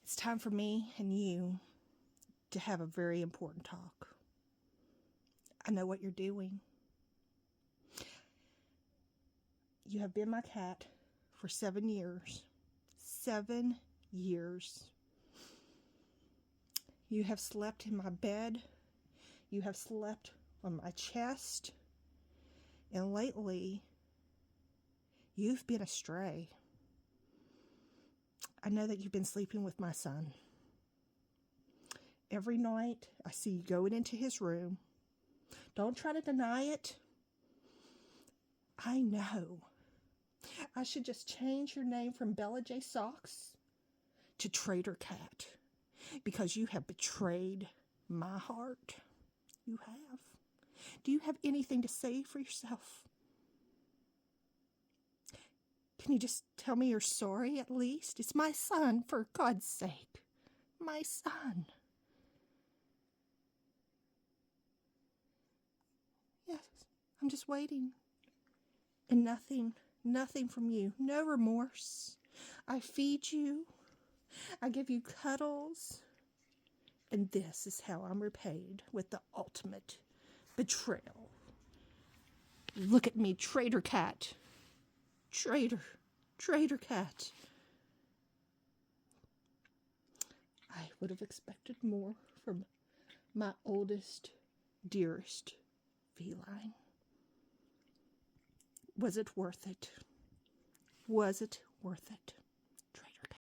It's time for me and you to have a very important talk. I know what you're doing. You have been my cat for 7 years. 7 years. You have slept in my bed. You have slept on my chest. And lately, you've been astray. I know that you've been sleeping with my son. Every night, I see you going into his room. Don't try to deny it. I know. I should just change your name from Bella J. Socks to Traitor Cat, because you have betrayed my heart. You have. Do you have anything to say for yourself? Can you just tell me you're sorry at least? It's my son, for God's sake. My son. Yes, I'm just waiting. And nothing from you. No remorse. I feed you. I give you cuddles. And this is how I'm repaid, with the ultimate betrayal. Look at me, Traitor Cat. Traitor Cat. I would have expected more from my oldest, dearest feline. Was it worth it? Was it worth it?